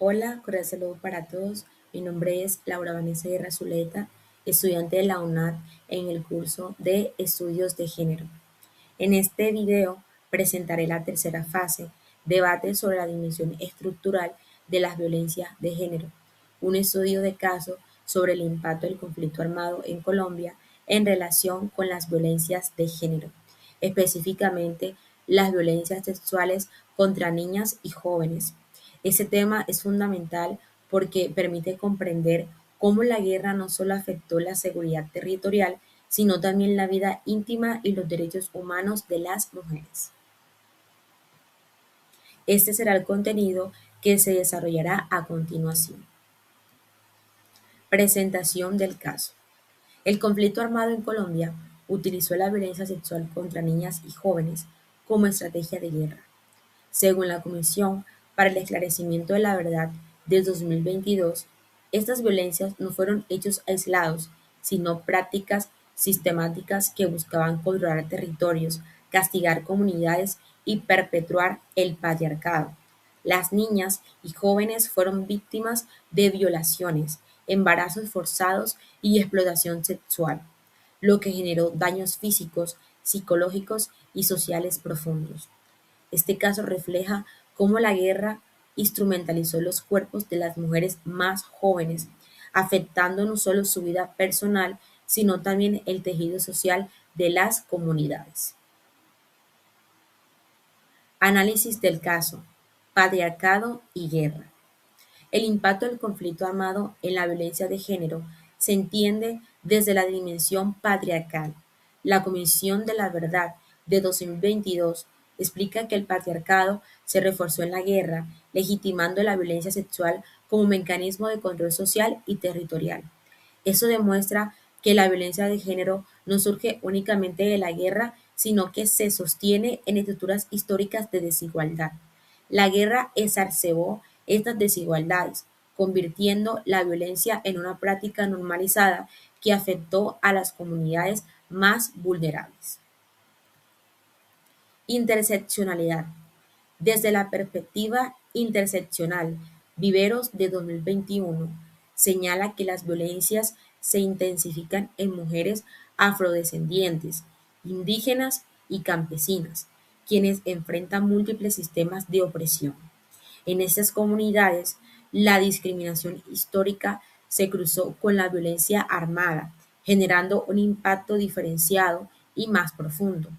Hola, cordial saludo para todos. Mi nombre es Laura Vanessa Guerra Zuleta, estudiante de la UNAD en el curso de Estudios de Género. En este video presentaré la tercera fase, debate sobre la dimensión estructural de las violencias de género, un estudio de caso sobre el impacto del conflicto armado en Colombia en relación con las violencias de género, específicamente las violencias sexuales contra niñas y jóvenes. Este tema es fundamental porque permite comprender cómo la guerra no solo afectó la seguridad territorial, sino también la vida íntima y los derechos humanos de las mujeres. Este será el contenido que se desarrollará a continuación. Presentación del caso. El conflicto armado en Colombia utilizó la violencia sexual contra niñas y jóvenes como estrategia de guerra. Según la Comisión para el Esclarecimiento de la Verdad del 2022, estas violencias no fueron hechos aislados, sino prácticas sistemáticas que buscaban controlar territorios, castigar comunidades y perpetuar el patriarcado. Las niñas y jóvenes fueron víctimas de violaciones, embarazos forzados y explotación sexual, lo que generó daños físicos, psicológicos y sociales profundos. Este caso refleja cómo la guerra instrumentalizó los cuerpos de las mujeres más jóvenes, afectando no solo su vida personal, sino también el tejido social de las comunidades. Análisis del caso: patriarcado y guerra. El impacto del conflicto armado en la violencia de género se entiende desde la dimensión patriarcal. La Comisión de la Verdad de 2022 explica que el patriarcado se reforzó en la guerra, legitimando la violencia sexual como mecanismo de control social y territorial. Eso demuestra que la violencia de género no surge únicamente de la guerra, sino que se sostiene en estructuras históricas de desigualdad. La guerra exacerbó estas desigualdades, convirtiendo la violencia en una práctica normalizada que afectó a las comunidades más vulnerables. Interseccionalidad. Desde la perspectiva interseccional, Viveros de 2021 señala que las violencias se intensifican en mujeres afrodescendientes, indígenas y campesinas, quienes enfrentan múltiples sistemas de opresión. En estas comunidades, la discriminación histórica se cruzó con la violencia armada, generando un impacto diferenciado y más profundo.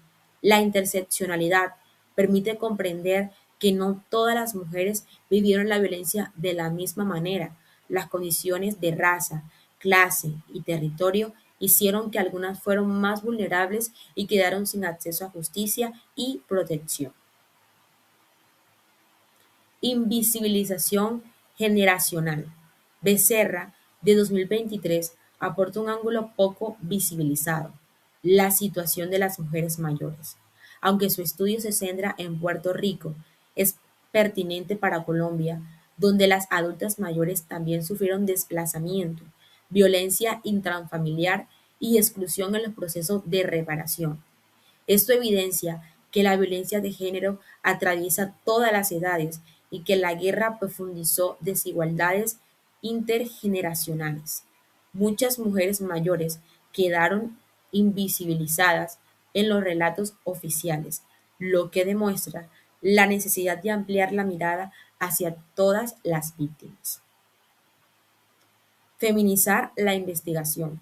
La interseccionalidad permite comprender que no todas las mujeres vivieron la violencia de la misma manera. Las condiciones de raza, clase y territorio hicieron que algunas fueran más vulnerables y quedaron sin acceso a justicia y protección. Invisibilización generacional. Becerra, de 2023, aporta un ángulo poco visibilizado: la situación de las mujeres mayores. Aunque su estudio se centra en Puerto Rico, es pertinente para Colombia, donde las adultas mayores también sufrieron desplazamiento, violencia intrafamiliar y exclusión en los procesos de reparación. Esto evidencia que la violencia de género atraviesa todas las edades y que la guerra profundizó desigualdades intergeneracionales. Muchas mujeres mayores quedaron invisibilizadas en los relatos oficiales, lo que demuestra la necesidad de ampliar la mirada hacia todas las víctimas. Feminizar la investigación.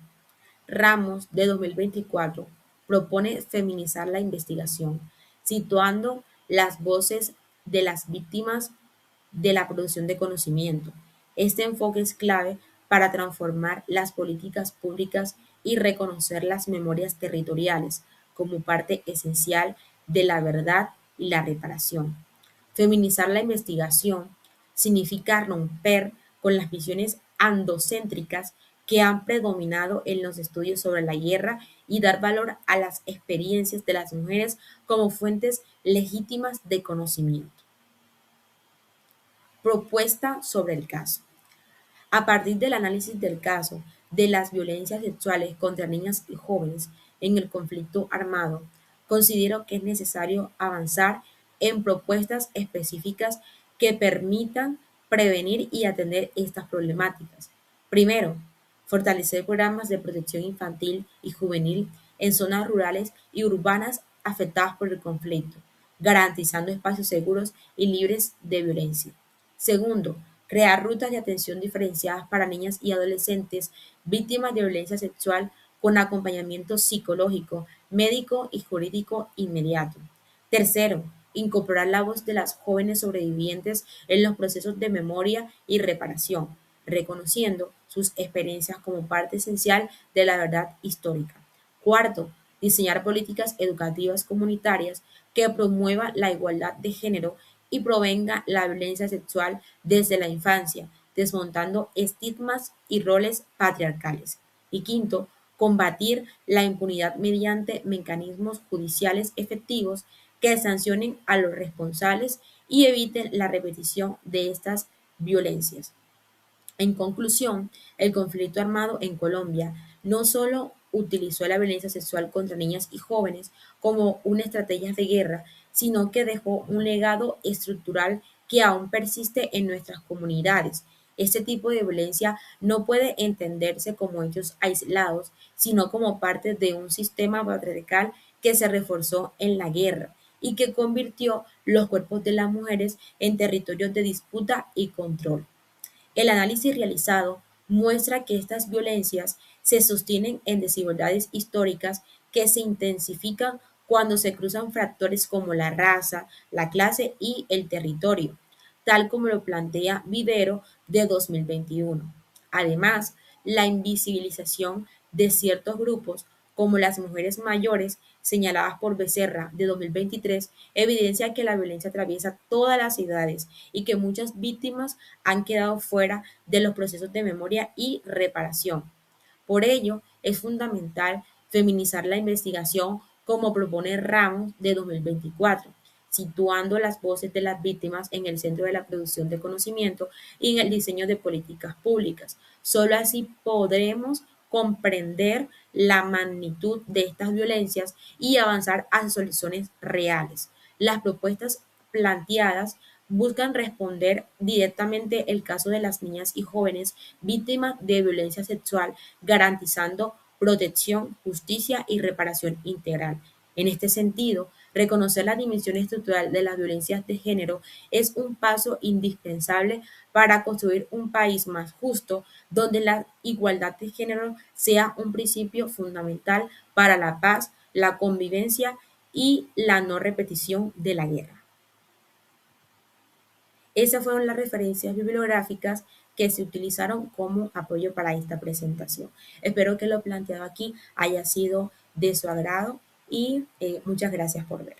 Ramos, de 2024, propone feminizar la investigación, situando las voces de las víctimas de la producción de conocimiento. Este enfoque es clave para transformar las políticas públicas y reconocer las memorias territoriales como parte esencial de la verdad y la reparación. Feminizar la investigación significa romper con las visiones androcéntricas que han predominado en los estudios sobre la guerra y dar valor a las experiencias de las mujeres como fuentes legítimas de conocimiento. Propuesta sobre el caso. A partir del análisis del caso de las violencias sexuales contra niñas y jóvenes en el conflicto armado, considero que es necesario avanzar en propuestas específicas que permitan prevenir y atender estas problemáticas. Primero, fortalecer programas de protección infantil y juvenil en zonas rurales y urbanas afectadas por el conflicto, garantizando espacios seguros y libres de violencia. Segundo, crear rutas de atención diferenciadas para niñas y adolescentes víctimas de violencia sexual con acompañamiento psicológico, médico y jurídico inmediato. Tercero, incorporar la voz de las jóvenes sobrevivientes en los procesos de memoria y reparación, reconociendo sus experiencias como parte esencial de la verdad histórica. Cuarto, diseñar políticas educativas comunitarias que promuevan la igualdad de género y provenga la violencia sexual desde la infancia, desmontando estigmas y roles patriarcales. Y quinto, combatir la impunidad mediante mecanismos judiciales efectivos que sancionen a los responsables y eviten la repetición de estas violencias. En conclusión, el conflicto armado en Colombia no solo utilizó la violencia sexual contra niñas y jóvenes como una estrategia de guerra, sino que dejó un legado estructural que aún persiste en nuestras comunidades. Este tipo de violencia no puede entenderse como hechos aislados, sino como parte de un sistema patriarcal que se reforzó en la guerra y que convirtió los cuerpos de las mujeres en territorios de disputa y control. El análisis realizado muestra que estas violencias se sostienen en desigualdades históricas que se intensifican cuando se cruzan factores como la raza, la clase y el territorio, tal como lo plantea Vivero de 2021. Además, la invisibilización de ciertos grupos, como las mujeres mayores, señaladas por Becerra de 2023, evidencia que la violencia atraviesa todas las edades y que muchas víctimas han quedado fuera de los procesos de memoria y reparación. Por ello, es fundamental feminizar la investigación como propone Ramos de 2024, situando las voces de las víctimas en el centro de la producción de conocimiento y en el diseño de políticas públicas. Solo así podremos comprender la magnitud de estas violencias y avanzar a soluciones reales. Las propuestas planteadas buscan responder directamente el caso de las niñas y jóvenes víctimas de violencia sexual, garantizando protección, justicia y reparación integral. En este sentido, reconocer la dimensión estructural de las violencias de género es un paso indispensable para construir un país más justo, donde la igualdad de género sea un principio fundamental para la paz, la convivencia y la no repetición de la guerra. Esas fueron las referencias bibliográficas que se utilizaron como apoyo para esta presentación. Espero que lo planteado aquí haya sido de su agrado y muchas gracias por ver.